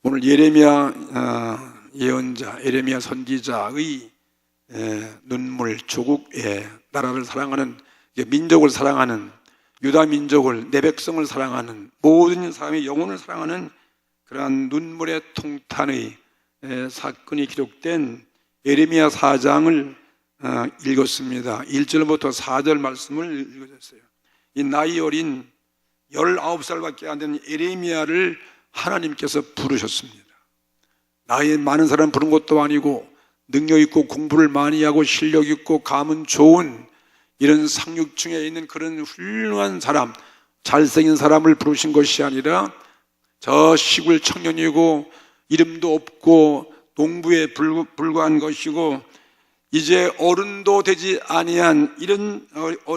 오늘 예레미야 예언자, 예레미야 선지자의 눈물, 조국의 나라를 사랑하는, 민족을 사랑하는, 유다 민족을, 내 백성을 사랑하는, 모든 사람의 영혼을 사랑하는 그러한 눈물의 통탄의 사건이 기록된 예레미야 4장을 읽었습니다. 1절부터 4절 말씀을 읽어줬어요. 이 나이 어린 19살밖에 안 되는 예레미야를 하나님께서 부르셨습니다. 나이 많은 사람 부른 것도 아니고, 능력 있고 공부를 많이 하고 실력 있고 가문 좋은 이런 상류층에 있는 그런 훌륭한 사람, 잘생긴 사람을 부르신 것이 아니라 저 시골 청년이고 이름도 없고 농부에 불과한 것이고 이제 어른도 되지 아니한 이런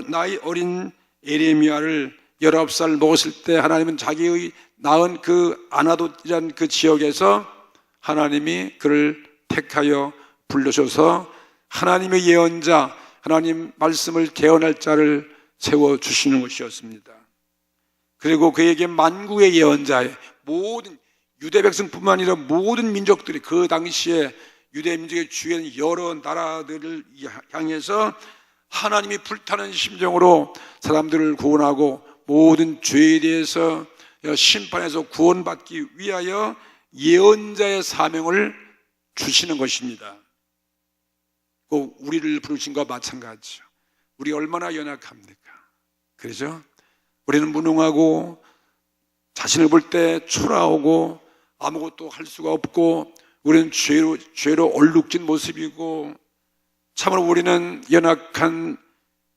나이 어린 예레미야를 19살 먹었을 때 하나님은 자기의 낳은 그 아나돗이라는 그 지역에서 하나님이 그를 택하여 불러셔서 하나님의 예언자, 하나님 말씀을 개헌할 자를 세워주시는 것이었습니다. 그리고 그에게 만국의 예언자의 모든 유대 백성뿐만 아니라 모든 민족들이, 그 당시에 유대 민족의 주요한 여러 나라들을 향해서 하나님이 불타는 심정으로 사람들을 구원하고 모든 죄에 대해서 심판에서 구원받기 위하여 예언자의 사명을 주시는 것입니다. 꼭 우리를 부르신 것과 마찬가지죠. 우리 얼마나 연약합니까? 그렇죠? 우리는 무능하고 자신을 볼 때 초라하고 아무것도 할 수가 없고 우리는 죄로 얼룩진 모습이고, 참으로 우리는 연약한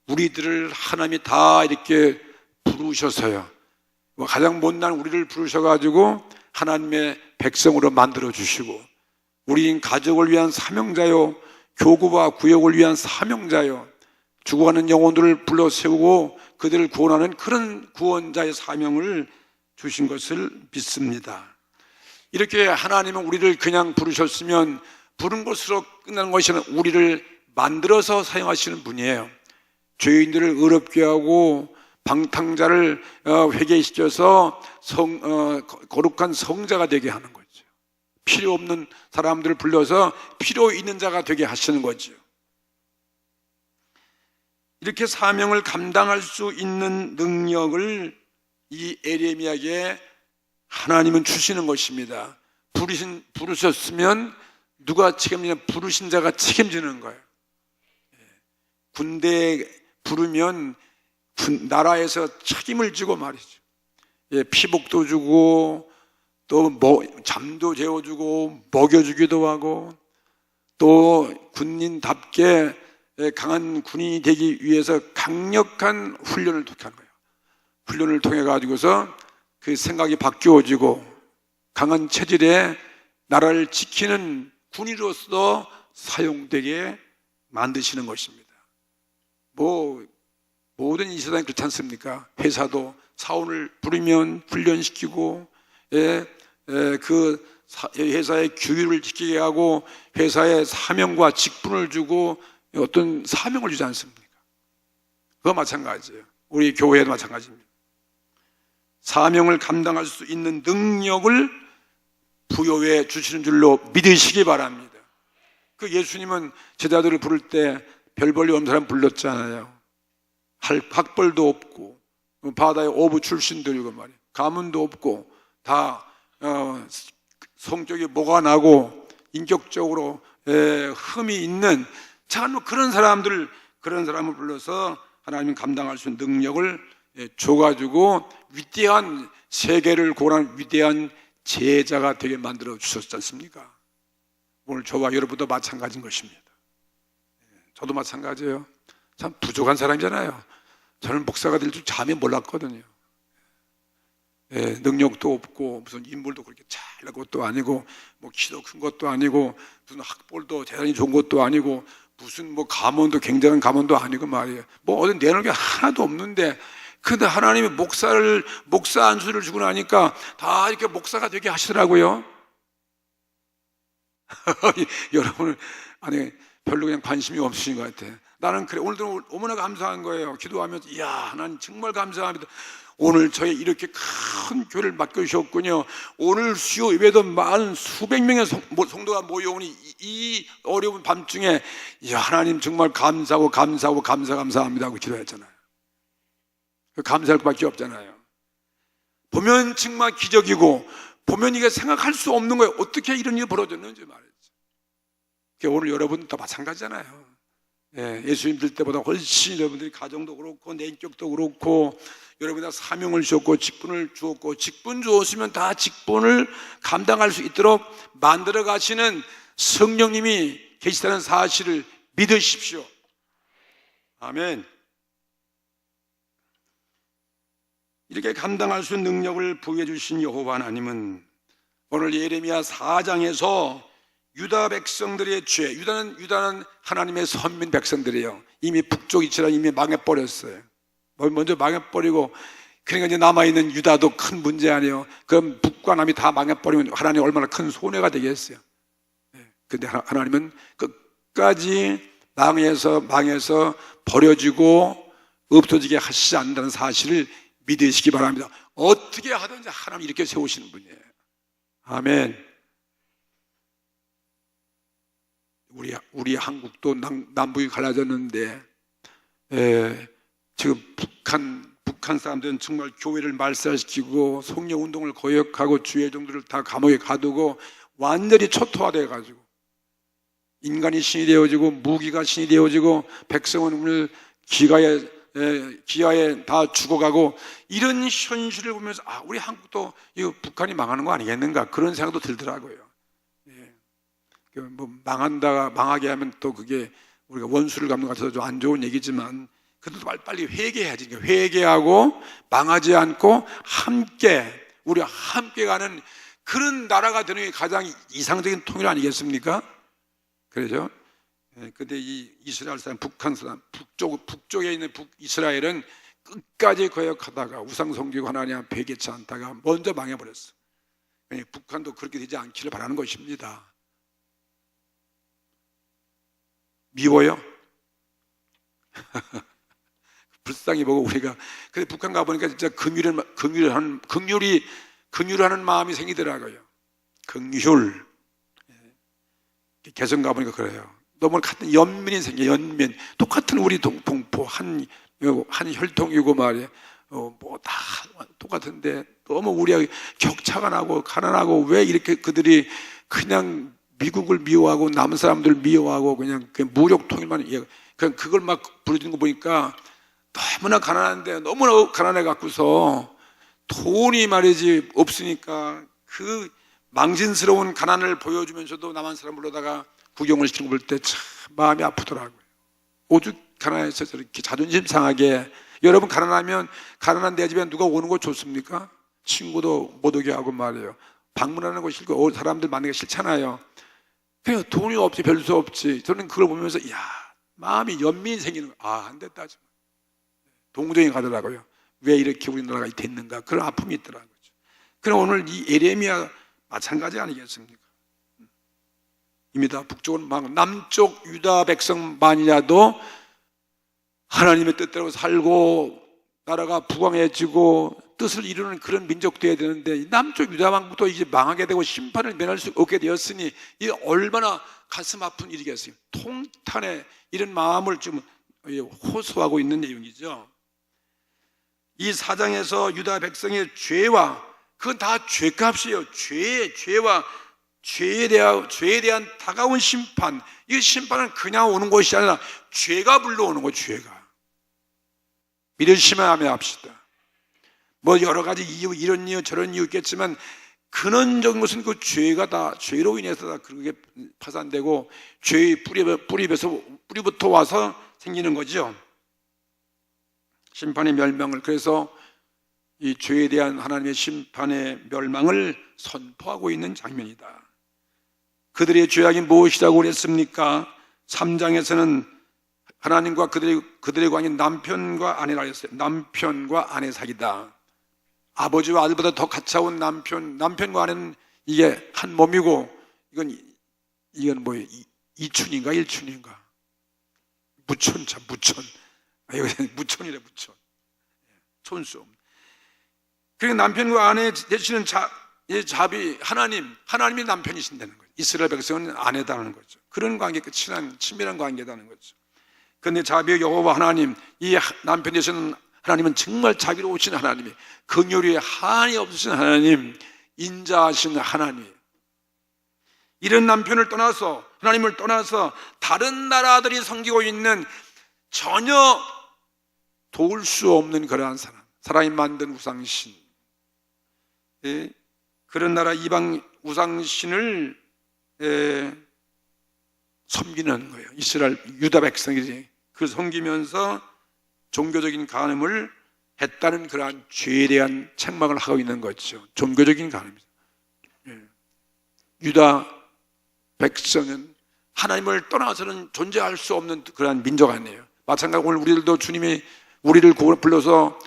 우리들을 하나님이 다 이렇게 부르셔서요, 가장 못난 우리를 부르셔가지고 하나님의 백성으로 만들어 주시고, 우리 가족을 위한 사명자요, 교구와 구역을 위한 사명자요, 죽어가는 영혼들을 불러 세우고 그들을 구원하는 그런 구원자의 사명을 주신 것을 믿습니다. 이렇게 하나님은 우리를 그냥 부르셨으면 부른 것으로 끝나는 것이 아니라 우리를 만들어서 사용하시는 분이에요. 죄인들을 의롭게 하고 방탕자를 회개시켜서 거룩한 성자가 되게 하는 거죠. 필요 없는 사람들을 불러서 필요 있는 자가 되게 하시는 거죠. 이렇게 사명을 감당할 수 있는 능력을 이 예레미야에게 하나님은 주시는 것입니다. 부르셨으면 누가 책임지냐? 부르신 자가 책임지는 거예요. 군대에 부르면 나라에서 책임을 지고 말이죠. 피복도 주고 또 잠도 재워주고 먹여주기도 하고, 또 군인답게 강한 군인이 되기 위해서 강력한 훈련을 통한 거예요. 훈련을 통해 가지고서 그 생각이 바뀌어지고 강한 체질에 나라를 지키는 군인으로서 사용되게 만드시는 것입니다. 모든 이 세상이 그렇지 않습니까? 회사도 사원을 부르면 훈련시키고, 그 회사의 규율을 지키게 하고 회사의 사명과 직분을 주고 어떤 사명을 주지 않습니까? 그거 마찬가지예요. 우리 교회도 마찬가지입니다. 사명을 감당할 수 있는 능력을 부여해 주시는 줄로 믿으시기 바랍니다. 그 예수님은 제자들을 부를 때 별 볼일 없는 사람 불렀잖아요. 학벌도 없고 바다의 어부 출신들이고 말이에요. 가문도 없고 다 성격이 뭐가 나고 인격적으로 흠이 있는 참 그런 사람을 불러서 하나님은 감당할 수 있는 능력을 줘가지고 위대한 세계를 구원하는 위대한 제자가 되게 만들어 주셨지 않습니까? 오늘 저와 여러분도 마찬가지인 것입니다. 저도 마찬가지예요. 참 부족한 사람이잖아요. 저는 목사가 될 줄 잠이 몰랐거든요. 능력도 없고 무슨 인물도 그렇게 잘난 것도 아니고 뭐 키도 큰 것도 아니고 무슨 학벌도 대단히 좋은 것도 아니고 무슨 뭐 가문도 굉장한 가문도 아니고 말이에요. 뭐 어디 내놓을 게 하나도 없는데, 근데 하나님이 목사 안수를 주고 나니까 다 이렇게 목사가 되게 하시더라고요. 여러분은 별로 그냥 관심이 없으신 것 같아. 나는 그래. 오늘도 너무나 감사한 거예요. 기도하면서, 이야, 하나님 정말 감사합니다. 오늘 저희 이렇게 큰 교회를 맡겨주셨군요. 오늘 수요 예배도 많은 수백 명의 성도가 모여오니 이 어려운 밤중에 하나님 정말 감사합니다 하고 기도했잖아요. 감사할 것밖에 없잖아요. 보면 정말 기적이고, 보면 이게 생각할 수 없는 거예요. 어떻게 이런 일이 벌어졌는지 말이죠. 오늘 여러분도 마찬가지잖아요. 예수님 들 때보다 훨씬 여러분들이 가정도 그렇고 내 인격도 그렇고 여러분이 사명을 주었고 직분을 주었고, 직분 주었으면 다 직분을 감당할 수 있도록 만들어 가시는 성령님이 계시다는 사실을 믿으십시오. 아멘. 이렇게 감당할 수 있는 능력을 부여해 주신 여호와 하나님은 오늘 예레미야 4장에서 유다 백성들의 죄, 유다는 하나님의 선민 백성들이에요. 이미 북쪽 이스라엘 이미 망해버렸어요. 먼저 망해버리고, 그러니까 이제 남아있는 유다도 큰 문제 아니에요. 그럼 북과 남이 다 망해버리면 하나님 얼마나 큰 손해가 되겠어요. 근데 하나님은 끝까지 망해서 버려지고 없어지게 하시지 않는다는 사실을 믿으시기 바랍니다. 어떻게 하든지 하나님 이렇게 세우시는 분이에요. 아멘. 우리 한국도 남북이 갈라졌는데, 지금 북한 사람들은 정말 교회를 말살시키고 성령 운동을 거역하고 주의 종들을 다 감옥에 가두고 완전히 초토화되어 가지고 인간이 신이 되어지고 무기가 신이 되어지고 백성은 오늘 기아에 다 죽어가고, 이런 현실을 보면서 우리 한국도 이거 북한이 망하는 거 아니겠는가 그런 생각도 들더라고요. 뭐 망하게 하면 또 그게 우리가 원수를 갚는 것 같아서 좀 안 좋은 얘기지만, 그래도 빨리 회개해야지. 회개하고 망하지 않고 우리가 함께 가는 그런 나라가 되는 게 가장 이상적인 통일 아니겠습니까? 그러죠? 근데 이 이스라엘 사람, 북한 사람, 북쪽에 있는 북이스라엘은 끝까지 거역하다가 우상 섬기고 하나님 앞에 회개치 않다가 먼저 망해버렸어. 북한도 그렇게 되지 않기를 바라는 것입니다. 미워요? 불쌍히 보고 우리가. 근데 북한 가보니까 진짜 긍휼을 하는 마음이 생기더라고요. 긍휼. 개성 가보니까 그래요. 너무 같은 연민이 생겨요. 연민. 똑같은 우리 동포 한 혈통이고 말이에요. 뭐 다 똑같은데 너무 우리가 격차가 나고 가난하고, 왜 이렇게 그들이 그냥 미국을 미워하고 남은 사람들 미워하고 그냥 무력 통일만, 그냥 그걸 막 부르짖는 거 보니까 너무나 가난한데, 너무나 가난해 갖고서 돈이 말이지 없으니까 그 망신스러운 가난을 보여주면서도 남한 사람 불러다가 구경을 시키는 거 볼 때 참 마음이 아프더라고요. 오죽 가난해서 저렇게 자존심 상하게. 여러분 가난하면, 가난한 내 집에 누가 오는 거 좋습니까? 친구도 못 오게 하고 말이에요. 방문하는 거 싫고 사람들 만나기 싫잖아요. 그냥 돈이 없지, 별 수 없지. 저는 그걸 보면서 마음이 연민이 생기는 거예요. 안 됐다. 동정이 가더라고요. 왜 이렇게 우리나라가 됐는가, 그런 아픔이 있더라고요. 그럼 오늘 이 예레미야 마찬가지 아니겠습니까? 이미 다 북쪽은 남쪽 유다 백성만이라도 하나님의 뜻대로 살고 나라가 부강해지고 뜻을 이루는 그런 민족 되어야 되는데, 남쪽 유다왕국도 이제 망하게 되고 심판을 면할 수 없게 되었으니 이게 얼마나 가슴 아픈 일이겠어요. 통탄에 이런 마음을 좀 호소하고 있는 내용이죠. 이 4장에서 유다 백성의 죄와, 그건 다 죄값이에요. 죄에 대한 다가온 심판. 이 심판은 그냥 오는 것이 아니라 죄가 불러오는 거예요. 죄가. 믿으시면 아멘합시다. 뭐 여러 가지 이유, 이런 이유 저런 이유 있겠지만 근원적인 것은 그 죄로 인해서 다 그게 파산되고 죄의 뿌리부터 와서 생기는 거죠. 심판의 멸망을, 그래서 이 죄에 대한 하나님의 심판의 멸망을 선포하고 있는 장면이다. 그들의 죄악이 무엇이라고 그랬습니까? 3장에서는 하나님과 그들의 관계 남편과 아내라 했어요. 남편과 아내 사귀다. 아버지와 아들보다 더 가까운 남편과 아내는 이게 한 몸이고, 이건 뭐예요? 이춘인가 일춘인가? 무촌. 무촌이래, 무촌. 촌수. 그러니까 남편과 아내 되시는 자비 하나님이 남편이신다는 거예요. 이스라엘 백성은 아내다는 거죠. 그런 관계, 친밀한 관계다는 거죠. 그런데 자비의 여호와 하나님, 이 남편 되시는 하나님은 정말 자비로우신 하나님이, 긍휼이 한이 없으신 하나님, 인자하신 하나님. 이런 남편을 떠나서, 하나님을 떠나서 다른 나라들이 섬기고 있는 전혀 도울 수 없는 그러한 사람, 사람이 만든 우상신, 그런 나라 이방 우상신을 섬기는 거예요. 이스라엘 유다 백성이지. 그 섬기면서 종교적인 간음을 했다는 그러한 죄에 대한 책망을 하고 있는 거죠. 종교적인 간음이죠. 유다 백성은 하나님을 떠나서는 존재할 수 없는 그러한 민족 아니에요. 마찬가지로 오늘 우리들도 주님이 우리를 불러서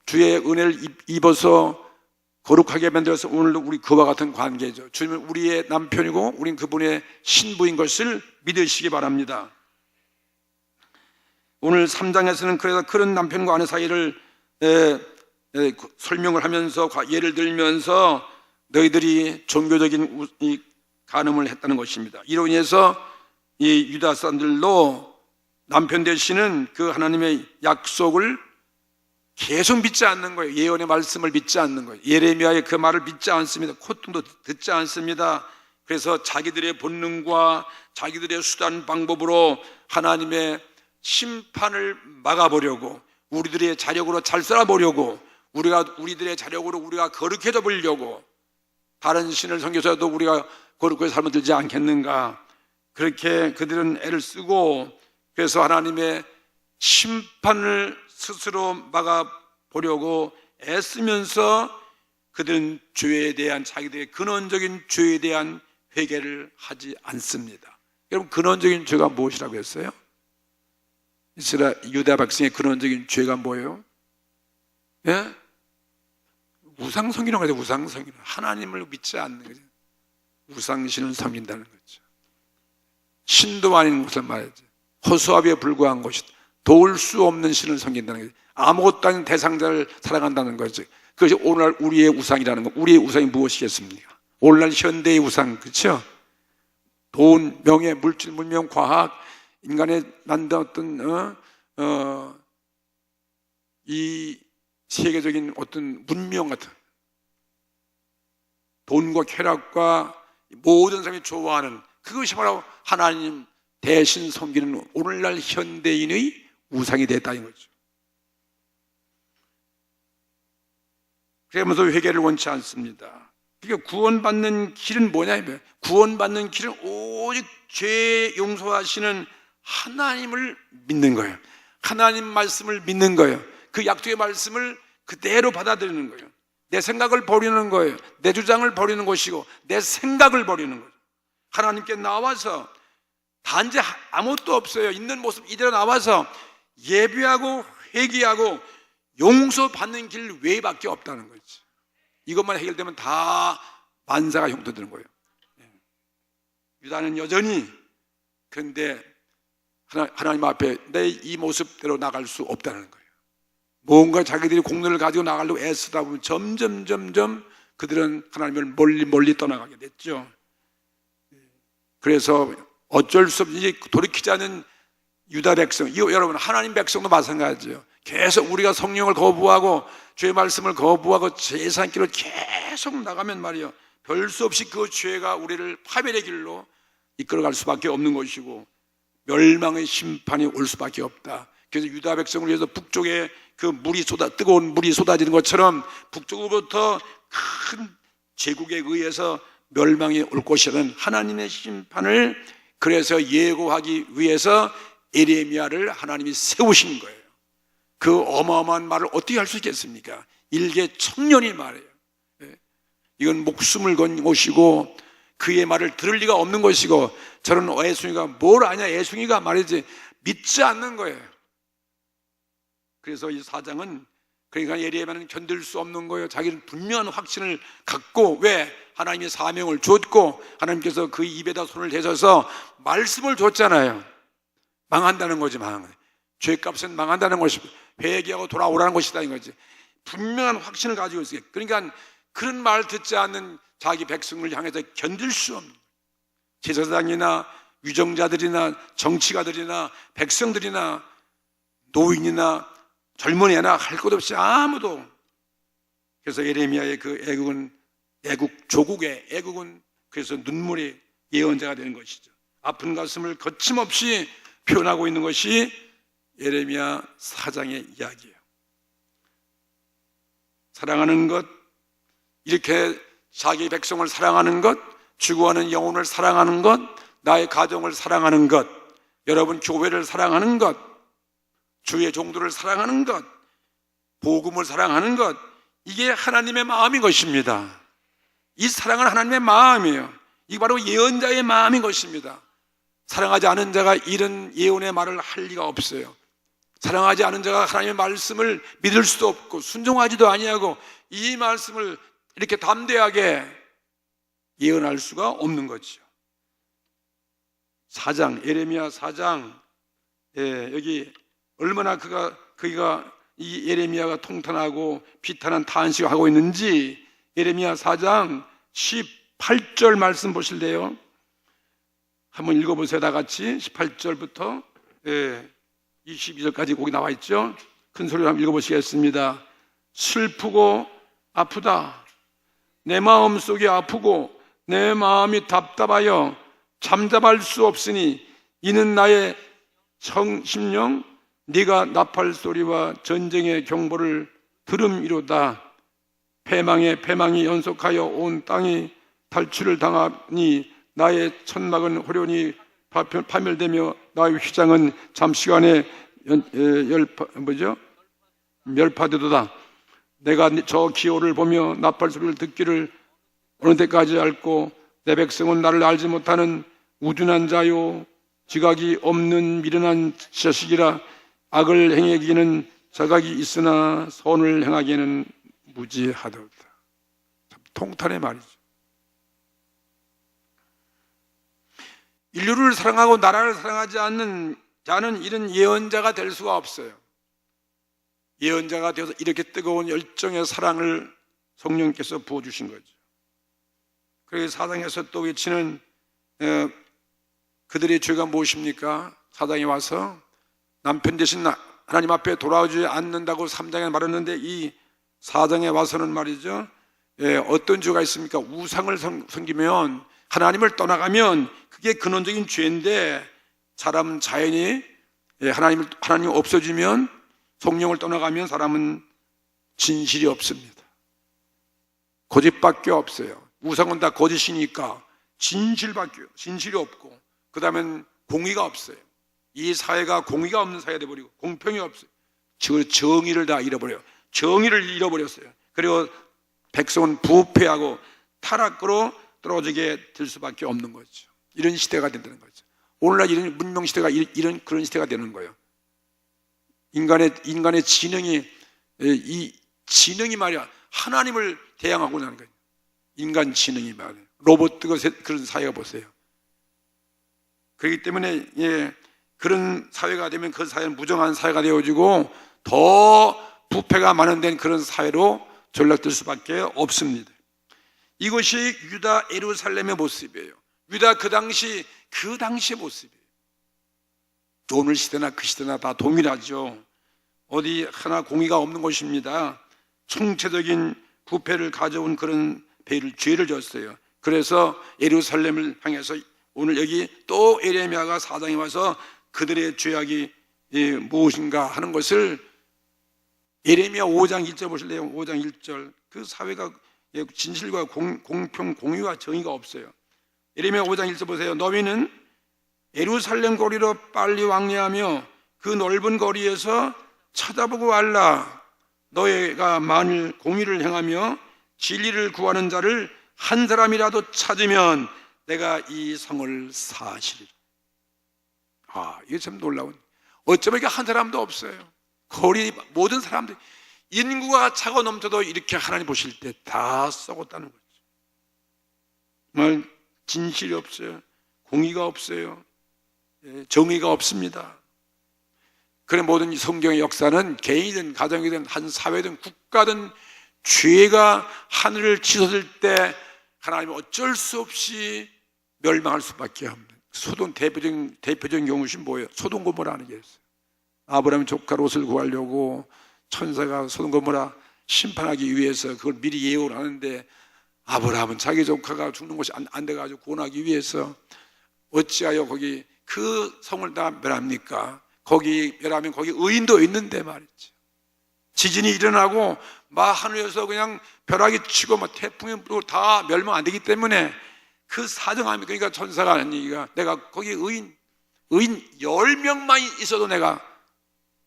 주의 은혜를 입어서 거룩하게 만들어서 오늘도 우리 그와 같은 관계죠. 주님은 우리의 남편이고 우린 그분의 신부인 것을 믿으시기 바랍니다. 오늘 3장에서는 그래서 그런 남편과 아내 사이를 설명을 하면서 예를 들면서 너희들이 종교적인 간음을 했다는 것입니다. 이로 인해서 이 유다 사람들도 남편 되시는 그 하나님의 약속을 계속 믿지 않는 거예요. 예언의 말씀을 믿지 않는 거예요. 예레미야의 그 말을 믿지 않습니다. 콧등도 듣지 않습니다. 그래서 자기들의 본능과 자기들의 수단 방법으로 하나님의 심판을 막아보려고, 우리들의 자력으로 잘 살아보려고, 우리들의 자력으로 우리가 거룩해져 보려고, 다른 신을 섬겨서도 우리가 거룩하게 살면 되지 않겠는가, 그렇게 그들은 애를 쓰고, 그래서 하나님의 심판을 스스로 막아보려고 애쓰면서 그들은 죄에 대한, 자기들의 근원적인 죄에 대한 회개를 하지 않습니다. 여러분, 근원적인 죄가 무엇이라고 했어요? 이스라엘 유다 백성의 근원적인 죄가 뭐예요? 예? 우상성이라고 해요. 우상성이 하나님을 믿지 않는 거죠. 우상신을 섬긴다는 거죠. 신도 아닌 것을 말하지. 허수아비에 불과한 것이다. 도울 수 없는 신을 섬긴다는 거죠. 아무것도 아닌 대상자를 사랑한다는 거죠. 그것이 오늘날 우리의 우상이라는 거. 우리의 우상이 무엇이겠습니까? 오늘날 현대의 우상, 그렇죠? 돈, 명예, 물질, 문명, 과학, 인간의 난다 어떤 이 세계적인 어떤 문명 같은 돈과 쾌락과 모든 사람이 좋아하는 그것이 바로 하나님 대신 섬기는 오늘날 현대인의 우상이 됐다는 거죠. 그러면서 회개를 원치 않습니다. 그러니까 구원받는 길은 뭐냐면, 구원받는 길은 오직 죄 용서하시는 하나님을 믿는 거예요. 하나님 말씀을 믿는 거예요. 그 약속의 말씀을 그대로 받아들이는 거예요. 내 생각을 버리는 거예요. 내 주장을 버리는 것이고 내 생각을 버리는 거예요. 하나님께 나와서 단지 아무것도 없어요. 있는 모습 이대로 나와서 예배하고 회개하고 용서받는 길 외에밖에 없다는 거지. 이것만 해결되면 다 만사가 형통되는 거예요. 유다는 여전히, 그런데 하나님 앞에 내 이 모습대로 나갈 수 없다는 거예요. 뭔가 자기들이 공로를 가지고 나가려고 애쓰다 보면 점점 그들은 하나님을 멀리 떠나가게 됐죠. 그래서 어쩔 수 없이 돌이키지 않은 유다 백성, 여러분 하나님 백성도 마찬가지죠. 계속 우리가 성령을 거부하고 죄의 말씀을 거부하고 제사장길로 계속 나가면 말이요, 별 수 없이 그 죄가 우리를 파멸의 길로 이끌어갈 수밖에 없는 것이고 멸망의 심판이 올 수밖에 없다. 그래서 유다 백성을 위해서 북쪽에 그 뜨거운 물이 쏟아지는 것처럼 북쪽으로부터 큰 제국에 의해서 멸망이 올 것이라는 하나님의 심판을 그래서 예고하기 위해서 예레미야를 하나님이 세우신 거예요. 그 어마어마한 말을 어떻게 할 수 있겠습니까? 일개 청년이 말해요. 이건 목숨을 건 것이고 그의 말을 들을 리가 없는 것이고, 저런 애송이가 뭘 아냐, 애송이가 말이지, 믿지 않는 거예요. 그래서 이 사장은, 그러니까 예레미야는 견딜 수 없는 거예요. 자기는 분명한 확신을 갖고, 왜? 하나님이 사명을 줬고 하나님께서 그 입에다 손을 대셔서 말씀을 줬잖아요. 망한다는 거지. 죄값은 망한다는 것이, 회개하고 돌아오라는 것이다 이거지. 분명한 확신을 가지고 있어요. 그러니까 그런 말 듣지 않는 자기 백성을 향해서 견딜 수 없는 제사장이나 유정자들이나 정치가들이나 백성들이나 노인이나 젊은이나 할 것 없이 아무도. 그래서 예레미야의 그 조국의 애국은 그래서 눈물의 예언자가 되는 것이죠. 아픈 가슴을 거침없이 표현하고 있는 것이 예레미야 4장의 이야기예요. 사랑하는 것, 이렇게 자기 백성을 사랑하는 것, 죽어가는 영혼을 사랑하는 것, 나의 가정을 사랑하는 것, 여러분 교회를 사랑하는 것, 주의 종들을 사랑하는 것, 복음을 사랑하는 것, 이게 하나님의 마음인 것입니다. 이 사랑은 하나님의 마음이에요. 이게 바로 예언자의 마음인 것입니다. 사랑하지 않은 자가 이런 예언의 말을 할 리가 없어요. 사랑하지 않은 자가 하나님의 말씀을 믿을 수도 없고 순종하지도 아니하고 이 말씀을 이렇게 담대하게 예언할 수가 없는 거죠. 4장, 예레미야 4장, 여기 얼마나 그가 이 예레미야가 통탄하고 비탄한 탄식을 하고 있는지 예레미야 4장 18절 말씀 보실래요? 한번 읽어보세요. 다 같이 18절부터 22절까지 거기 나와 있죠. 큰 소리로 한번 읽어보시겠습니다. 슬프고 아프다. 내 마음 속이 아프고 내 마음이 답답하여 잠잠할 수 없으니 이는 나의 심령 네가 나팔 소리와 전쟁의 경보를 들음이로다. 패망이 연속하여 온 땅이 탈취를 당하니 나의 천막은 호련히 파멸되며 나의 휘장은 잠시간에 멸파되도다. 내가 저 기호를 보며 나팔 소리를 듣기를 어느 때까지 앓고 내 백성은 나를 알지 못하는 우둔한 자요 지각이 없는 미련한 자식이라. 악을 행하기에는 자각이 있으나 선을 행하기에는 무지하도다. 참 통탄의 말이죠. 인류를 사랑하고 나라를 사랑하지 않는 자는 이런 예언자가 될 수가 없어요. 예언자가 되어서 이렇게 뜨거운 열정의 사랑을 성령께서 부어주신 거죠. 그래서 사장에서 또 외치는 그들의 죄가 무엇입니까? 사장에 와서 남편 대신 하나님 앞에 돌아오지 않는다고 3장에 말했는데 이 4장에 와서는 말이죠, 어떤 죄가 있습니까? 우상을 섬기면, 하나님을 떠나가면 그게 근원적인 죄인데, 사람 자연이 하나님 없어지면, 성령을 떠나가면 사람은 진실이 없습니다. 거짓밖에 없어요. 우상은 다 거짓이니까 진실이 없고, 그 다음엔 공의가 없어요. 이 사회가 공의가 없는 사회가 되어버리고 공평이 없어요. 정의를 다 잃어버려요. 정의를 잃어버렸어요. 그리고 백성은 부패하고 타락으로 떨어지게 될 수밖에 없는 거죠. 이런 시대가 된다는 거죠. 오늘날 이런 문명 시대가 그런 시대가 되는 거예요. 인간의 지능이, 이 지능이 말이야 하나님을 대항하고 나는 거예요. 인간 지능이 말이에요. 로봇과 그런 사회가 보세요. 그렇기 때문에 그런 사회가 되면 그 사회는 무정한 사회가 되어지고 더 부패가 만연된 그런 사회로 전락될 수밖에 없습니다. 이것이 유다 예루살렘의 모습이에요. 유다 그 당시의 모습이에요. 오늘 시대나 그 시대나 다 동일하죠. 어디 하나 공의가 없는 것입니다. 총체적인 부패를 가져온 그런 죄를 졌어요. 그래서 예루살렘을 향해서 오늘 여기 또 예레미야가 4장에 와서 그들의 죄악이 무엇인가 하는 것을 예레미야 5장 1절 보실래요? 5장 1절. 그 사회가 진실과 공평, 공의와 정의가 없어요. 예레미야 5장 1절 보세요. 너희는 예루살렘 거리로 빨리 왕래하며 그 넓은 거리에서 찾아보고 알라. 너희가 만일 공의를 행하며 진리를 구하는 자를 한 사람이라도 찾으면 내가 이 성을 사시리라. 이게 참 놀라운. 어쩌면 이게 한 사람도 없어요. 거리 모든 사람들, 인구가 차고 넘쳐도 이렇게 하나님 보실 때 다 썩었다는 거죠. 정말 진실이 없어요. 공의가 없어요. 정의가 없습니다. 그런 모든 성경의 역사는 개인이든 가정이든 한 사회든 국가든 죄가 하늘을 치솟을 때 하나님은 어쩔 수 없이 멸망할 수밖에 없는, 소돔 대표적인 경우시 뭐예요? 소돔 고모라 하는 게 있어요. 아브라함 조카 롯을 구하려고 천사가 소돔 고모라 심판하기 위해서 그걸 미리 예언을 하는데, 아브라함은 자기 조카가 죽는 것이 안 돼가지고 구원하기 위해서 어찌하여 거기 그 성을 다 멸합니까? 거기 멸하면 거기 의인도 있는데 말이죠. 지진이 일어나고 막 하늘에서 그냥 벼락이 치고 막 태풍이 불고 다 멸망 안 되기 때문에 그 사정함이, 그러니까 천사가 하는 얘기가, 내가 거기 의인 10명만 있어도 내가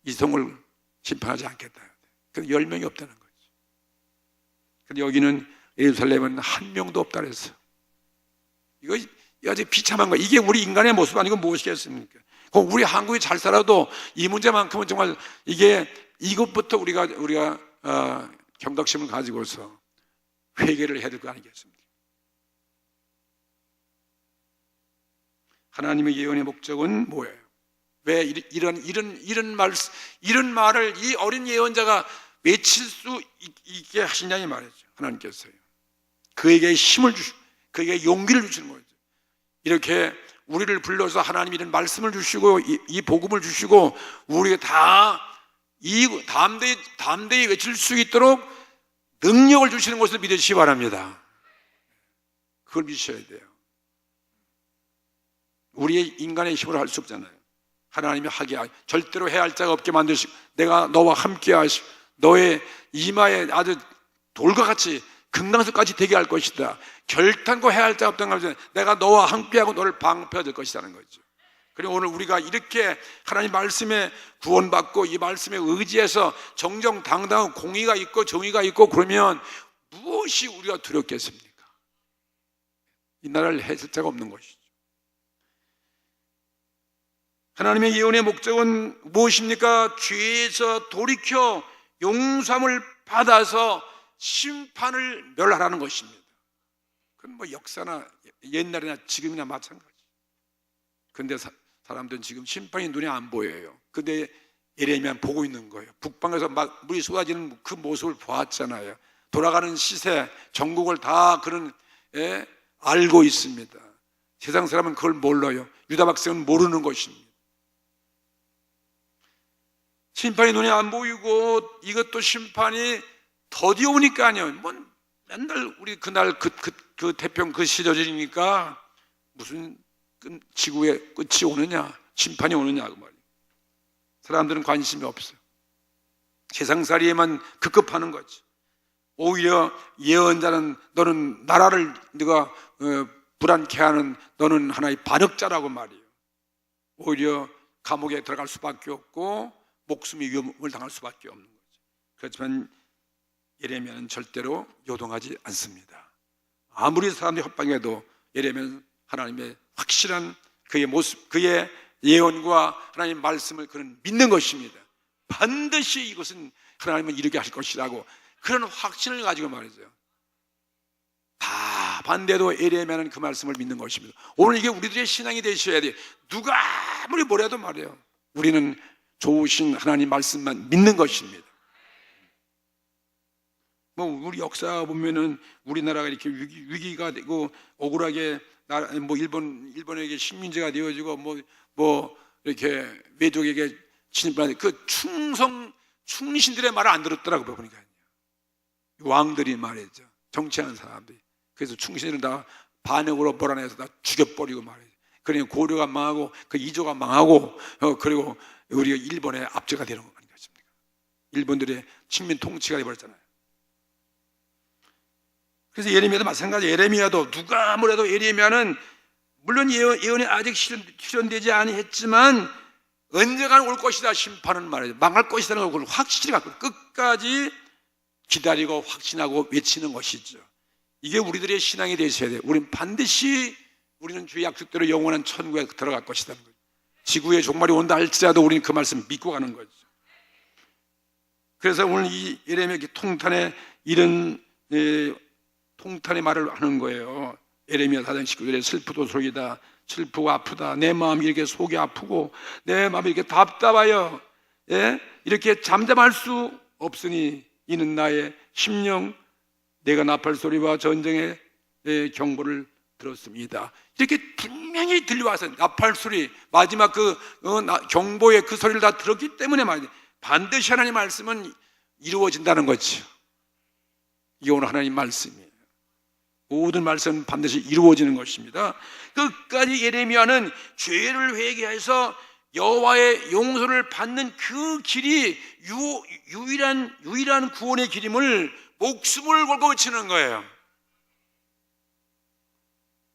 이 성을 심판하지 않겠다. 그 10명이 없다는 거죠. 근데 여기는 예루살렘은 한 명도 없다 그랬어요. 이거 아주 비참한 거예요. 이게 우리 인간의 모습 아니고 무엇이겠습니까? 우리 한국이 잘 살아도 이 문제만큼은 정말 이것부터 우리가 경각심을 가지고서 회개를 해야 될 거 아니겠습니까? 하나님의 예언의 목적은 뭐예요? 왜 이런 말을 이 어린 예언자가 외칠 수 있게 하시냐 이 말이죠. 하나님께서요. 그에게 힘을 주시고 그에게 용기를 주시는 거죠. 이렇게 우리를 불러서 하나님이 이런 말씀을 주시고 이 복음을 주시고 우리가 다 이 담대히 외칠 수 있도록 능력을 주시는 것을 믿으시기 바랍니다. 그걸 믿으셔야 돼요. 우리의 인간의 힘으로 할 수 없잖아요. 하나님이 절대로 해야 할 자가 없게 만드시고, 내가 너와 함께 하시고 너의 이마에 아주 돌과 같이 금강석까지 되게 할 것이다. 결단코 해야 할 자가 없다는 거죠. 내가 너와 함께하고 너를 방패할 것이라는 거죠. 그리고 오늘 우리가 이렇게 하나님 말씀에 구원받고 이 말씀에 의지해서 정정당당한 공의가 있고 정의가 있고 그러면 무엇이 우리가 두렵겠습니까? 이 나라를 해칠 자가 없는 것이죠. 하나님의 예언의 목적은 무엇입니까? 죄에서 돌이켜 용서함을 받아서 심판을 멸하라는 것입니다. 그건 뭐 역사나 옛날이나 지금이나 마찬가지. 근데 사람들은 지금 심판이 눈에 안 보여요. 근데 예레미야는 보고 있는 거예요. 북방에서 막 물이 쏟아지는 그 모습을 보았잖아요. 돌아가는 시세, 전국을 다 그런 알고 있습니다. 세상 사람은 그걸 몰라요. 유다 백성은 모르는 것입니다. 심판이 눈에 안 보이고 이것도 심판이 더디 오니까요. 뭐 맨날 우리 그날 그 태평 그 시절이니까 무슨 지구의 끝이 오느냐, 심판이 오느냐 그 말이에요. 사람들은 관심이 없어요. 세상살이에만 급급하는 거지. 오히려 예언자는 너는 나라를 네가 불안케 하는 너는 하나의 반역자라고 말이에요. 오히려 감옥에 들어갈 수밖에 없고 목숨이 위험을 당할 수밖에 없는 거죠. 그렇지만 예레미야는 절대로 요동하지 않습니다. 아무리 사람들이 협박해도 예레미야는 하나님의 확실한 그의 모습, 그의 예언과 하나님의 말씀을 그는 믿는 것입니다. 반드시 이것은 하나님은 이루게 하실 것이라고 그런 확신을 가지고 말이죠. 다 반대도 예레미야는 그 말씀을 믿는 것입니다. 오늘 이게 우리들의 신앙이 되셔야 돼요. 누가 아무리 뭐래도 말이에요. 우리는 좋으신 하나님 말씀만 믿는 것입니다. 뭐 우리 역사 보면은 우리나라가 이렇게 위기가 되고 억울하게 뭐 일본에게 식민지가 되어지고 뭐 이렇게 외족에게 진입하는 그 충신들의 말을 안 들었더라고요. 보니까 왕들이 말이죠. 정치하는 사람들이. 그래서 충신들은 다 반역으로 몰아내서 다 죽여버리고 말이죠. 그러니 고려가 망하고 그 이조가 망하고 그리고 우리가 일본의 압제가 되는 거 아니겠습니까? 일본들의 식민 통치가 되어버렸잖아요. 그래서 예레미야도 마찬가지. 예레미야도 누가 뭐래도 예레미야는 물론 예언이 아직 실현되지 아니했지만 언젠가는 올 것이다. 심판은 말이죠. 망할 것이라는 걸 확실히 갖고 끝까지 기다리고 확신하고 외치는 것이죠. 이게 우리들의 신앙이 되셔야 돼요. 우리는 반드시 우리는 주의 약속대로 영원한 천국에 들어갈 것이라는 거죠. 지구의 종말이 온다 할지라도 우리는 그 말씀 믿고 가는 거죠. 그래서 오늘 이 예레미야 통탄에 이런 통탄의 말을 하는 거예요. 예레미야 4장 19절에 슬프도소이다. 슬프고 아프다. 내 마음이 이렇게 속이 아프고 내 마음이 이렇게 답답하여 이렇게 잠잠할 수 없으니 이는 나의 심령 내가 나팔 소리와 전쟁의 경보를 들었습니다. 이렇게 분명히 들려와서 나팔 소리 마지막 그 경보의 그 소리를 다 들었기 때문에 말이에요. 반드시 하나님 말씀은 이루어진다는 거죠. 이게 오늘 하나님 말씀이에요. 모든 말씀은 반드시 이루어지는 것입니다. 끝까지 예레미야는 죄를 회개해서 여호와의 용서를 받는 그 길이 유일한 구원의 길임을 목숨을 걸고 외치는 거예요.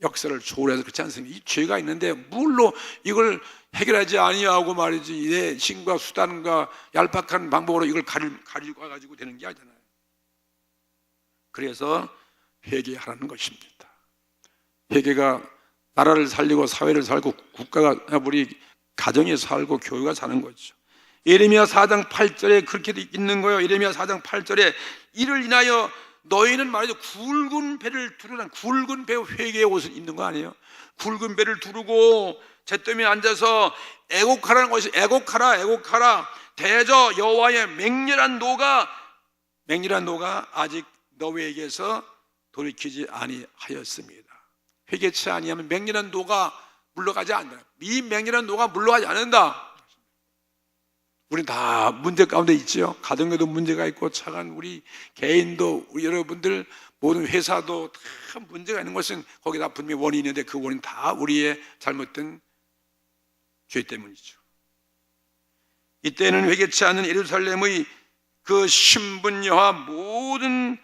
역사를 초월해서 그렇지 않습니까? 이 죄가 있는데 물로 이걸 해결하지 아니하고 말이지 내 신과 수단과 얄팍한 방법으로 이걸 가지고 와가지고 되는 게 아니잖아요. 그래서 회개하라는 것입니다. 회개가 나라를 살리고 사회를 살고 국가가 우리 가정에 살고 교회가 사는 거죠. 예레미야 4장 8절에 그렇게 있는 거예요. 예레미야 4장 8절에 이를 인하여 너희는 말이죠 굵은 배를 두르는 굵은 배 회개의 옷을 입는 거 아니에요? 굵은 배를 두르고 잿더미에 앉아서 애곡하라는 것이 애곡하라 대저 여호와의 맹렬한 노가 아직 너희에게서 돌이키지 아니하였습니다. 회개치 아니하면 맹렬한 노가 물러가지 않는다. 이 맹렬한 노가 물러가지 않는다. 우리 다 문제 가운데 있죠. 가정에도 문제가 있고 차간 우리 개인도 우리 여러분들 모든 회사도 다 문제가 있는 것은 거기다 분명히 원인이 있는데 그 원인 다 우리의 잘못된 죄 때문이죠. 이때는 회개치 않는 예루살렘의 그 신분여하 모든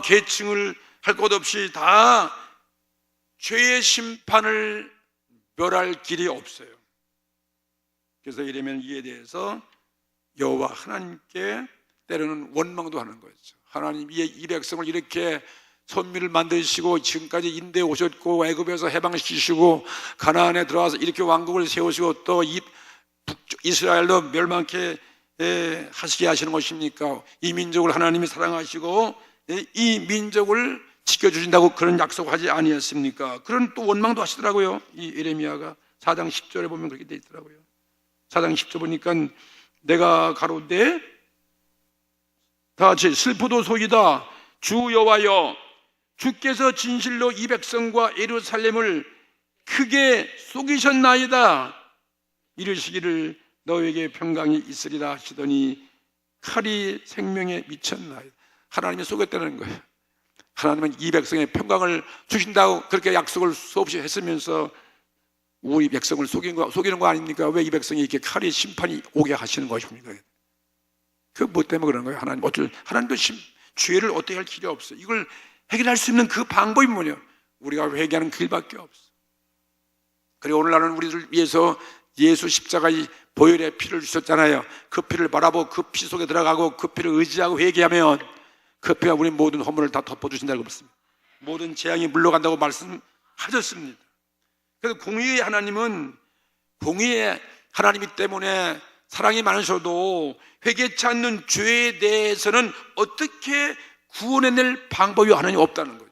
계층을 할 것 없이 다 죄의 심판을 멸할 길이 없어요. 그래서 이러면 이에 대해서 여호와 하나님께 때로는 원망도 하는 거죠. 하나님 이 백성을 이렇게 선민을 만드시고 지금까지 인도에 오셨고 애굽에서 해방시키시고 가나안에 들어와서 이렇게 왕국을 세우시고 또 이스라엘도 멸망케 하시게 하시는 것입니까? 이 민족을 하나님이 사랑하시고 이 민족을 지켜주신다고 그런 약속하지 아니했습니까? 그런 또 원망도 하시더라고요. 이 예레미야가 4장 10절에 보면 그렇게 돼 있더라고요. 4장 10절 보니까 내가 가로되 다 같이 슬프도소이다 주 여호와여 주께서 진실로 이 백성과 예루살렘을 크게 속이셨나이다. 이르시기를 너에게 평강이 있으리라 하시더니 칼이 생명에 미쳤나이다. 하나님이 속였다는 거예요. 하나님은 이 백성의 평강을 주신다고 그렇게 약속을 수없이 했으면서 우리 백성을 속이는 거 아닙니까? 왜 이 백성이 이렇게 칼이 심판이 오게 하시는 것입니까? 그 뭐 때문에 그런 거예요? 하나님도 죄를 어떻게 할 길이 없어. 이걸 해결할 수 있는 그 방법이 뭐냐? 우리가 회개하는 길밖에 없어. 그리고 오늘날은 우리를 위해서 예수 십자가의 보혈의 피를 주셨잖아요. 그 피를 바라보고 그 피 속에 들어가고 그 피를 의지하고 회개하면 그 피가 우리 모든 허물을 다 덮어주신다고 그랬습니다. 모든 재앙이 물러간다고 말씀하셨습니다. 그래서 공의의 하나님은 공의의 하나님이기 때문에 사랑이 많으셔도 회개치 않는 죄에 대해서는 어떻게 구원해낼 방법이 하나님 없다는 거죠.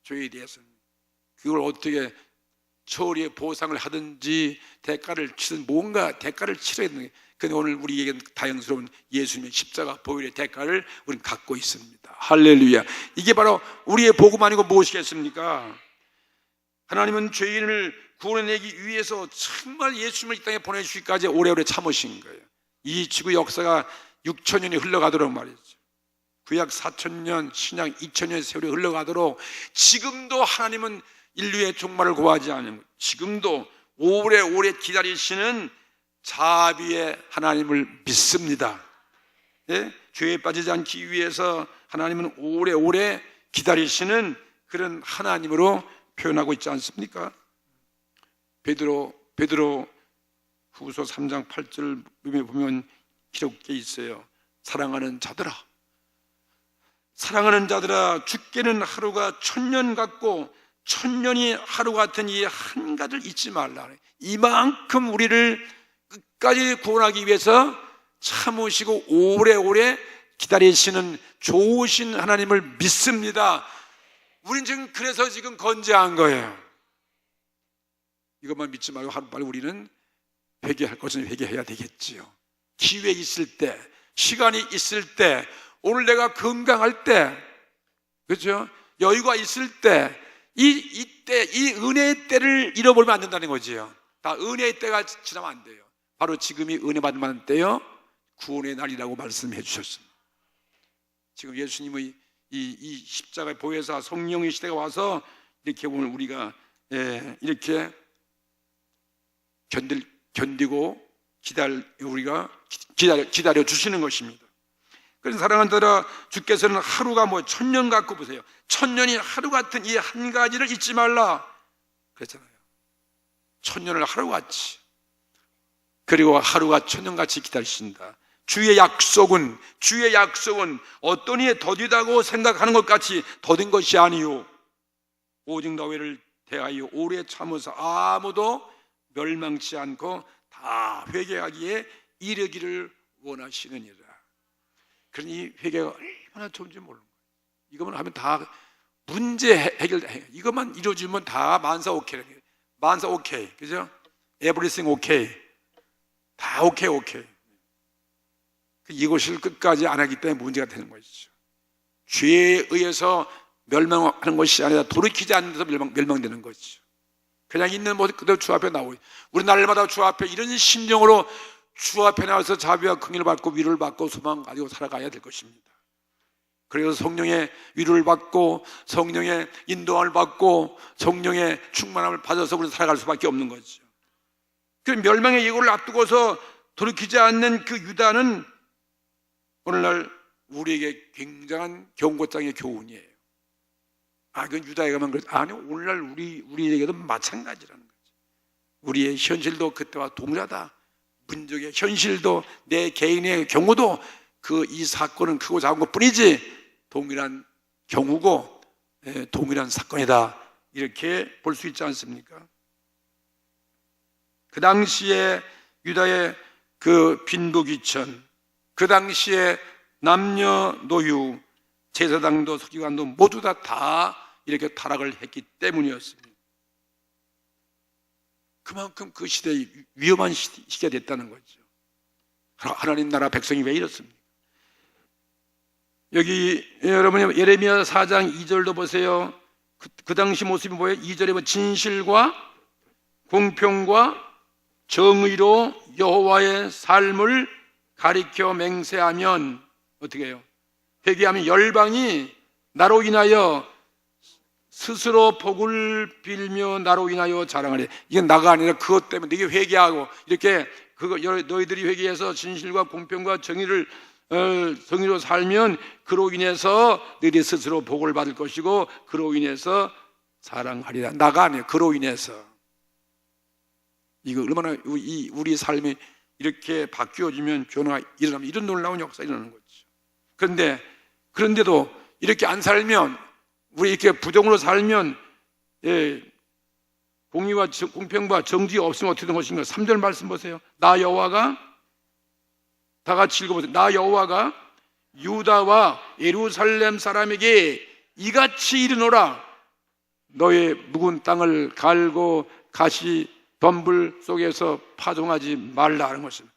죄에 대해서는 그걸 어떻게 처리의 보상을 하든지 대가를 치든 뭔가 대가를 치러야 되는 거예요. 그런데 오늘 우리에게 다행스러운 예수님의 십자가 보혈의 대가를 우리는 갖고 있습니다. 할렐루야. 이게 바로 우리의 복음 아니고 무엇이겠습니까? 하나님은 죄인을 구원해내기 위해서 정말 예수님을 이 땅에 보내주기까지 오래오래 참으신 거예요. 이 지구 역사가 6,000년이 흘러가도록 말이죠. 구약 4,000년, 신약 2,000년의 세월이 흘러가도록 지금도 하나님은 인류의 종말을 고하지 않으면 지금도 오래오래 기다리시는 자비의 하나님을 믿습니다. 예? 죄에 빠지지 않기 위해서 하나님은 오래오래 기다리시는 그런 하나님으로 표현하고 있지 않습니까? 베드로 후서 3장 8절 보면 기록되어 있어요. 사랑하는 자들아 주께는 하루가 1000년 같고 1000년이 하루 같은 이 한가를 잊지 말라. 이만큼 우리를 끝까지 구원하기 위해서 참으시고 오래오래 기다리시는 좋으신 하나님을 믿습니다. 우린 지금 그래서 지금 건재한 거예요. 이것만 믿지 말고 하루빨리 우리는 회개할 것은 회개해야 되겠지요. 기회 있을 때, 시간이 있을 때, 오늘 내가 건강할 때, 그렇죠? 여유가 있을 때, 이때, 이 은혜의 때를 잃어버리면 안 된다는 거지요. 다 은혜의 때가 지나면 안 돼요. 바로 지금이 은혜 받을 만한 때요, 구원의 날이라고 말씀해 주셨습니다. 지금 예수님의 이 십자가의 보혜사 성령의 시대가 와서 이렇게 오늘 우리가 이렇게 견디고 우리가 기다려 주시는 것입니다. 그래서 사랑하는 자들아, 주께서는 하루가 1000년 같고, 보세요, 1000년이 하루 같은 이 한 가지를 잊지 말라 그랬잖아요. 1000년을 하루같이, 그리고 하루가 1000년같이 기다리신다. 주의 약속은 어떤 이에 더디다고 생각하는 것 같이 더딘 것이 아니요, 오직 너희를 대하여 오래 참으사 아무도 멸망치 않고 다 회개하기에 이르기를 원하시느니라. 그러니 회개가 얼마나 좋은지 모르는 거예요. 이것만 하면 다 문제 해결돼. 이것만 이루어지면 다 만사 오케이. 만사 오케이, 그죠? Everything 오케이. 다 오케이. 이것을 끝까지 안 하기 때문에 문제가 되는 것이죠. 죄에 의해서 멸망하는 것이 아니라 돌이키지 않는 데서 멸망되는 것이죠. 그냥 있는 모습 그대로 주 앞에 나오고, 우리 날마다 주 앞에 이런 심정으로 주 앞에 나와서 자비와 긍휼을 받고 위로를 받고 소망 가지고 살아가야 될 것입니다. 그래서 성령의 위로를 받고 성령의 인도함을 받고 성령의 충만함을 받아서 우리 살아갈 수밖에 없는 거죠. 그 멸망의 예고를 앞두고서 돌이키지 않는 그 유다는 오늘날 우리에게 굉장한 경고장의 교훈이에요. 그건 유다에 가면 그렇지. 아니, 오늘날 우리에게도 마찬가지라는 거죠. 우리의 현실도 그때와 동일하다. 민족의 현실도 내 개인의 경우도 이 사건은 크고 작은 것 뿐이지 동일한 경우고 동일한 사건이다, 이렇게 볼 수 있지 않습니까? 그 당시에 유다의 그 빈부귀천, 그 당시에 남녀노유, 제사장도 서기관도 모두 다 이렇게 타락을 했기 때문이었습니다. 그만큼 그 시대에 위험한 시기가 됐다는 거죠. 하나님 나라 백성이 왜 이렇습니까? 여기 여러분 예레미야 4장 2절도 보세요. 그 당시 모습이 뭐예요? 2절에 보면 진실과 공평과 정의로 여호와의 삶을 가리켜 맹세하면 어떻게 해요? 회개하면 열방이 나로 인하여 스스로 복을 빌며 나로 인하여 자랑하래. 이건 나가 아니라 그것 때문에 네가 회개하고 이렇게 너희들이 회개해서 진실과 공평과 정의로 살면 그로 인해서 너희들이 스스로 복을 받을 것이고 그로 인해서 자랑하리라. 나가 아니에요. 그로 인해서. 이거 얼마나 우리 삶이 이렇게 바뀌어지면 변화가 일어나면 이런 놀라운 역사가 일어나는 거죠. 그런데도 이렇게 안 살면, 우리 이렇게 부정으로 살면 공의와 공평과 정의가 없으면 어떻게 된 것인가? 3절 말씀 보세요. 나 여호와가, 다 같이 읽어보세요. 나 여호와가 유다와 예루살렘 사람에게 이같이 이르노라. 너의 묵은 땅을 갈고 가시 덤불 속에서 파종하지 말라 하는 것입니다.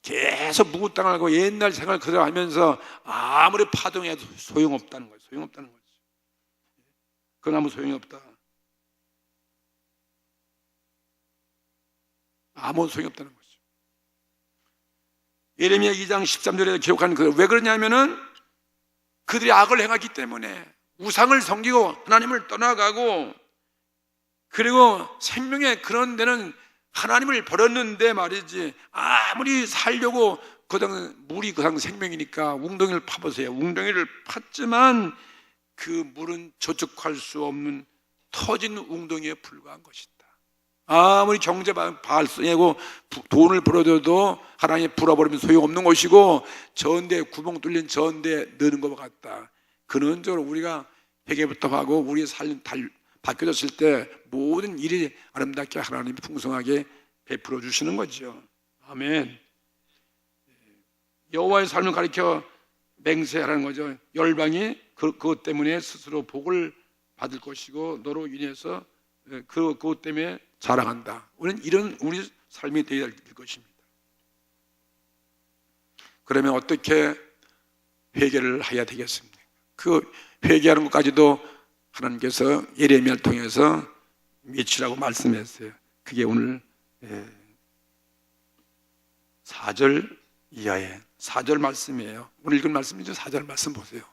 계속 묵은 땅을 갈고 옛날 생활을 그대로 하면서 아무리 파종해도 소용없다는 거예요. 소용없다는 거죠. 그 나무 소용이 없다. 아무 소용이 없다는 거죠. 예레미야 2장 13절에 기록한 왜 그러냐면은 그들이 악을 행하기 때문에 우상을 섬기고 하나님을 떠나가고, 그리고 생명의 그런 데는 하나님을 버렸는데 말이지, 아무리 살려고 물이 그상 생명이니까 웅덩이를 파보세요. 웅덩이를 팠지만 그 물은 저축할 수 없는 터진 웅덩이에 불과한 것이다. 아무리 경제 발생하고 돈을 벌어도 하나님이 불어버리면 소용없는 것이고, 전대에 구멍 뚫린 전대에 넣는 것과 같다. 근원적으로 우리가 회개부터 하고 우리의 삶이 바뀌어졌을 때 모든 일이 아름답게 하나님이 풍성하게 베풀어 주시는 거죠. 아멘. 여호와의 삶을 가리켜 맹세하라는 거죠. 열방이 그것 때문에 스스로 복을 받을 것이고 너로 인해서 그것 때문에 자랑한다. 우리는 우리 삶이 되어야 될 것입니다. 그러면 어떻게 회개를 해야 되겠습니까? 그 회개하는 것까지도 하나님께서 예레미야를 통해서 미치라고 말씀했어요. 그게 오늘 4절 이하의 4절 말씀이에요. 오늘 읽은 말씀이죠. 4절 말씀 보세요.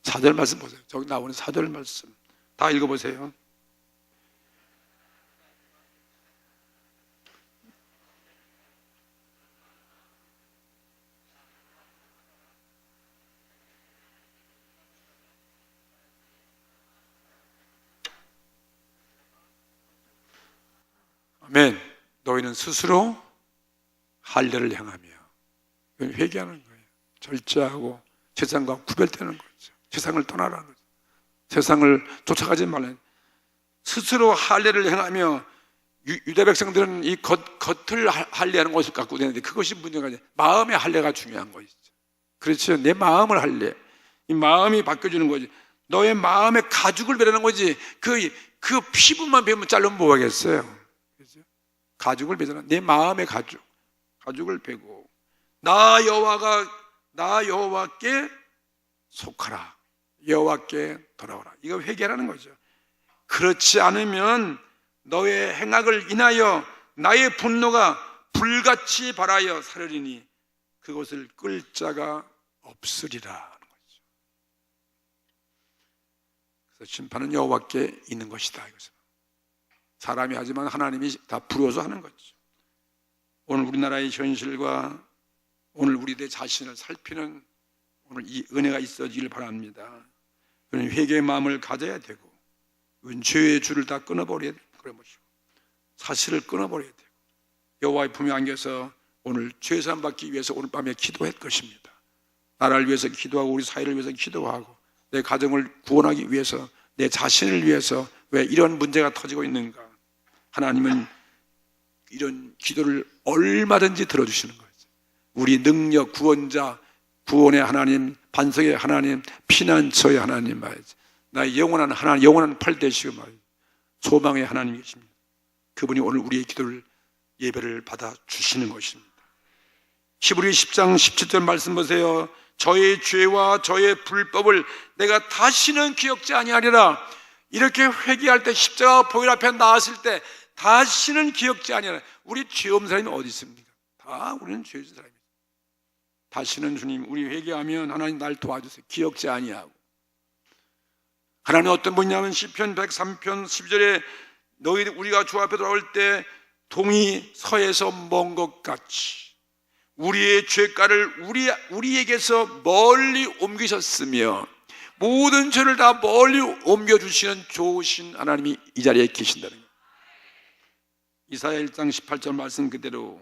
4절 말씀 보세요. 저기 나오는 4절 말씀 다 읽어보세요. 아멘. 너희는 스스로 할례를 행하며, 회개하는 거예요. 절제하고 세상과 구별되는 거죠. 세상을 떠나라는 거죠. 세상을 쫓아가지 말라는, 스스로 할례를 행하며. 유대 백성들은 이 겉을 할례하는 것을 갖고 되는데 그것이 문제가 아니라 마음의 할례가 중요한 것이죠. 그렇죠. 내 마음을 할례, 이 마음이 바뀌어지는 거지. 너의 마음의 가죽을 베라는 거지. 그 피부만 베면 자르면 뭐 하겠어요? 그렇죠? 가죽을 베잖아. 내 마음의 가죽을 베고 나 여호와께 속하라. 여호와께 돌아오라. 이거 회개라는 거죠. 그렇지 않으면 너의 행악을 인하여 나의 분노가 불같이 발하여 사르리니 그것을 끌 자가 없으리라 하는 거죠. 그래서 심판은 여호와께 있는 것이다. 이것은 사람이 하지만 하나님이 다 부려서 하는 거죠. 오늘 우리나라의 현실과 오늘 우리들 자신을 살피는 오늘 이 은혜가 있어지길 바랍니다. 회개의 마음을 가져야 되고 죄의 줄을 다 끊어버려야 되고 사실을 끊어버려야 되고 여호와의 품에 안겨서 오늘 죄사함 받기 위해서 오늘 밤에 기도할 것입니다. 나라를 위해서 기도하고 우리 사회를 위해서 기도하고 내 가정을 구원하기 위해서 내 자신을 위해서 왜 이런 문제가 터지고 있는가. 하나님은 이런 기도를 얼마든지 들어주시는 거죠. 우리 능력, 구원자, 구원의 하나님, 반석의 하나님, 피난처의 하나님 말이지. 나의 영원한 하나님, 영원한 팔대시고 말이지. 소망의 하나님 계십니다. 그분이 오늘 우리의 기도를 예배를 받아 주시는 것입니다. 히브리 10장 17절 말씀 보세요. 저의 죄와 저의 불법을 내가 다시는 기억지 아니하리라. 이렇게 회개할 때 십자가 보혈 앞에 나왔을 때 다시는 기억지 아니하리라. 우리 죄 없는 사람이 어디 있습니까? 다 우리는 죄 없는 사람입니다. 다시는 주님, 우리 회개하면 하나님 날 도와주세요. 기억지 아니하고. 하나님 어떤 분이냐면 시편 103편 12절에 너희들 우리가 주 앞에 돌아올 때 동이 서에서 먼 것 같이 우리의 죄가를 우리에게서 멀리 옮기셨으며 모든 죄를 다 멀리 옮겨주시는 좋으신 하나님이 이 자리에 계신다는 거예요. 이사야 1장 18절 말씀 그대로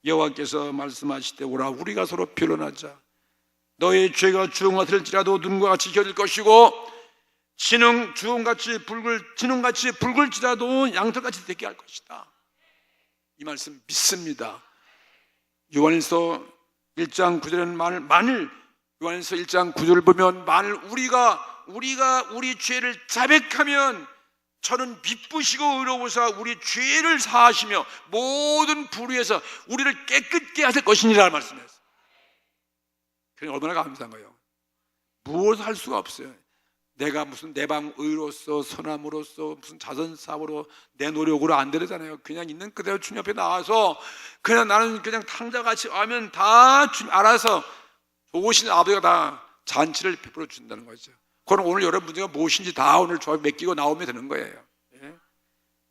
여호와께서 말씀하시되 오라 우리가 서로 변론하자. 너의 죄가 주홍 같을지라도 눈과 같이 겨질 것이고 진홍같이 붉을지라도 양털같이 되게 할 것이다. 이 말씀 믿습니다. 요한일서 1장 9절에는 마늘 요한일서 1장 9절을 보면 만일 우리가 우리 죄를 자백하면 저는 미쁘시고 의로우사 우리 죄를 사하시며 모든 불의에서 우리를 깨끗게 하실 것이니라 말씀했어요. 그러니 얼마나 감사한 거예요. 무엇을 할 수가 없어요. 내가 무슨 내방 의로서 선함으로써 무슨 자선사업으로 내 노력으로 안 되잖아요. 그냥 있는 그대로 주님 앞에 나와서 그냥 나는 그냥 탕자같이 하면 다 주님 알아서 좋으신 아버지가 다 잔치를 베풀어 준다는 거죠. 그건 오늘 여러분 문제가 무엇인지 다 오늘 저 맡기고 나오면 되는 거예요. 예?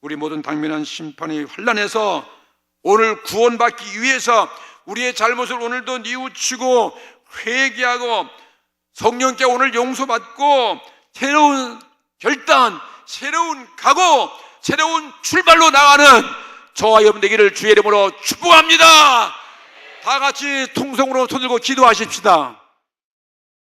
우리 모든 당면한 심판이 환난해서 오늘 구원받기 위해서 우리의 잘못을 오늘도 뉘우치고 회개하고 성령께 오늘 용서받고 새로운 결단, 새로운 각오, 새로운 출발로 나가는 저와 여러분 되기를 주의 이름으로 축복합니다. 다 같이 통성으로 손 들고 기도하십시다.